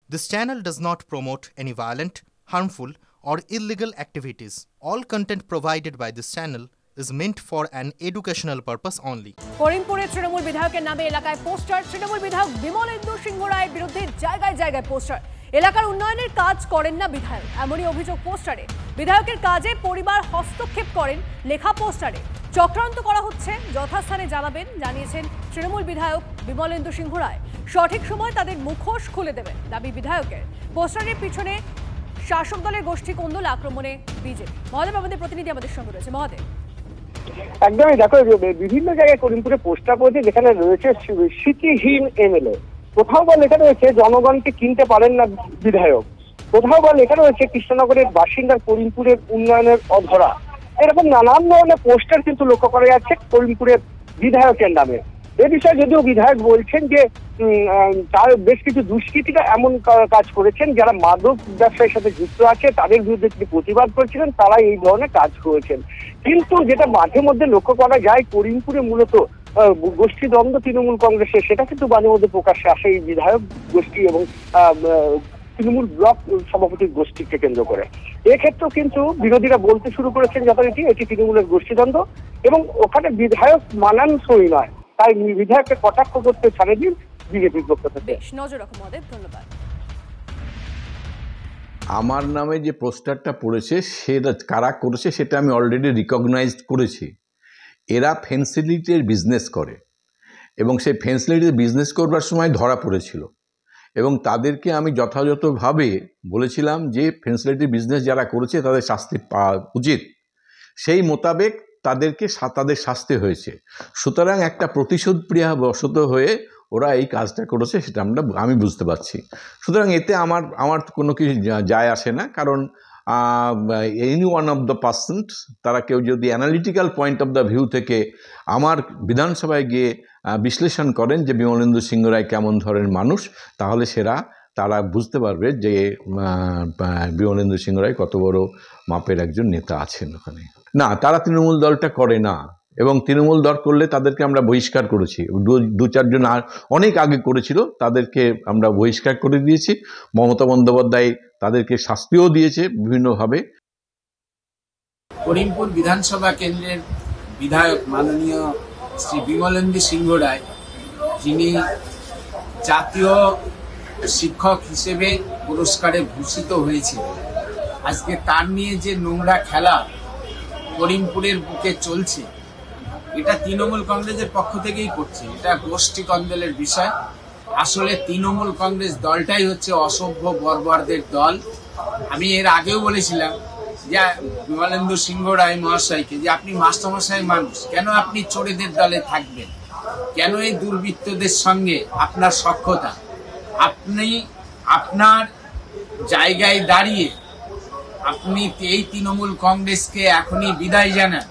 This channel does not promote any violent, harmful, or illegal activities. All content provided by this channel is meant for an educational purpose only. করিমপুরে Trinamool বিধায়কের নামে এলাকায় poster. Trinamool বিধায়ক বিমলেন্দু সিংহ রায়ের বিরুদ্ধে জায়গায় জায়গায় poster. এলাকার উন্নয়নের কাজ করেন না বিধায়ক, এমনই অভিযোগ পোস্টারে। বিধায়কের কাজে পরিবার হস্তক্ষেপ করেন লেখা পোস্টারে। চক্রান্ত করা হচ্ছে, যথাস্থানে জানিয়েছেন তৃণমূল বিধায়ক বিমলেন্দু সিংহ রায়। সঠিক সময় তাদের মুখোশ খুলে দেবেন দাবি বিধায়কের। পোস্টারের পিছনে শাসক দলের গোষ্ঠী কোন্দল, আক্রমণে বিজেপি। মহাদেব আমাদের প্রতিনিধি আমাদের সঙ্গে রয়েছে। মহাদেব, একদমই দেখো, বিভিন্ন জায়গায় করিমপুরে পোস্টার পড়েছে যেখানে রয়েছে স্মৃতিহীন এমএলএ, কোথাও বা লেখা রয়েছে জনগণকে কিনতে পারেন না বিধায়ক, কোথাও বা লেখা রয়েছে কৃষ্ণনগরের বাসিন্দার করিমপুরের উন্নয়নের অধরা। এরকম নানান ধরনের পোস্টার কিন্তু লক্ষ্য করা যাচ্ছে করিমপুরের বিধায়কের নামে। এ বিষয়ে যদিও বিধায়ক বলছেন যে তার বেশ কিছু দুষ্কৃতীরা এমন কাজ করেছেন যারা মাদক ব্যবসায়ের সাথে যুক্ত আছে, তাদের বিরুদ্ধে তিনি প্রতিবাদ করছিলেন, তারা এই ধরনের কাজ করেছেন। কিন্তু যেটা মাঝে মধ্যে লক্ষ্য করা যায় করিমপুরে মূলত গোষ্ঠীদ্বন্দ্ব তৃণমূল কংগ্রেসের, সেটা কিন্তু মাঝে মধ্যে প্রকাশ্যে আসে এই বিধায়ক গোষ্ঠী এবং তৃণমূল ব্লক সভাপতির গোষ্ঠীকে কেন্দ্র করে। এক্ষেত্রেও কিন্তু বিরোধীরা বলতে শুরু করেছেন যথারীতি এটি তৃণমূলের গোষ্ঠীদ্বন্দ্ব এবং ওখানে বিধায়ক মানানসই নয়, তাই বিধায়ককে কটাক্ষ করতে ছাড়ে দিন বিজেপির পক্ষ থেকে। নজর রাখুন মহাদেব, ধন্যবাদ। আমার নামে যে পোস্টারটা পড়েছে সেটা কারা করেছে সেটা আমি অলরেডি রিকগনাইজড করেছি। এরা ফেন্সিলিটির বিজনেস করে এবং সেই ফেন্সিলিটির বিজনেস করবার সময় ধরা পড়েছিল এবং তাদেরকে আমি যথাযথভাবে বলেছিলাম যে ফেন্সিলিটির বিজনেস যারা করেছে তাদের শাস্তি পাওয়া উচিত, সেই মোতাবেক তাদের শাস্তি হয়েছে। সুতরাং একটা প্রতিশোধ প্রিয়া বশত হয়ে ওরা এই কাজটা করেছে সেটা আমি বুঝতে পারছি। সুতরাং এতে আমার কোনো কিছু যায় আসে না, কারণ any one of the persons তারা কেউ যদি analytical point of the view থেকে আমার বিধানসভায় গিয়ে বিশ্লেষণ করেন যে বিমলেন্দু সিংহ রায় কেমন ধরনের মানুষ, তাহলে তারা বুঝতে পারবে যে বিমলেন্দু সিংহ রায় কত বড় মাপের একজন নেতা আছেন ওখানে। না, তারা তৃণমূল দলটা করে না এবং তৃণমূল দল করলে তাদেরকে আমরা বহিষ্কার করেছি। দু চারজন অনেক আগে করেছিল, তাদেরকে আমরা বহিষ্কার করে দিয়েছি। মমতা বন্দ্যোপাধ্যায় তাদেরকে শাস্তিও দিয়েছে বিভিন্নভাবে। করিমপুর বিধানসভা কেন্দ্রের বিধায়ক মাননীয় শ্রী বিমলেন্দু সিংহ রায়, যিনি জাতীয় শিক্ষক হিসেবে পুরস্কারে ভূষিত হয়েছে, আজকে তার নিয়ে যে নোংরা খেলা করিমপুরের বুকে চলছে, এটা তৃণমূল কংগ্রেসের পক্ষ থেকেই করছে। এটা গোষ্ঠী কন্দলের বিষয়। আসলে তৃণমূল কংগ্রেস দলটাই হচ্ছে অসভ্য বর্বরদের দল। আমি এর আগেও বলেছিলাম যে বিমলেন্দু সিংহ রায় মহাশয়কে যে আপনি মাস্টারমশাই মানুষ, কেন আপনি চোরেদের দলে থাকবেন? কেন এই দুর্বৃত্তদের সঙ্গে আপনার সখ্যতা? আপনি আপনার জায়গায় দাঁড়িয়ে আপনি এই তৃণমূল কংগ্রেসকে এখনই বিদায় জানান।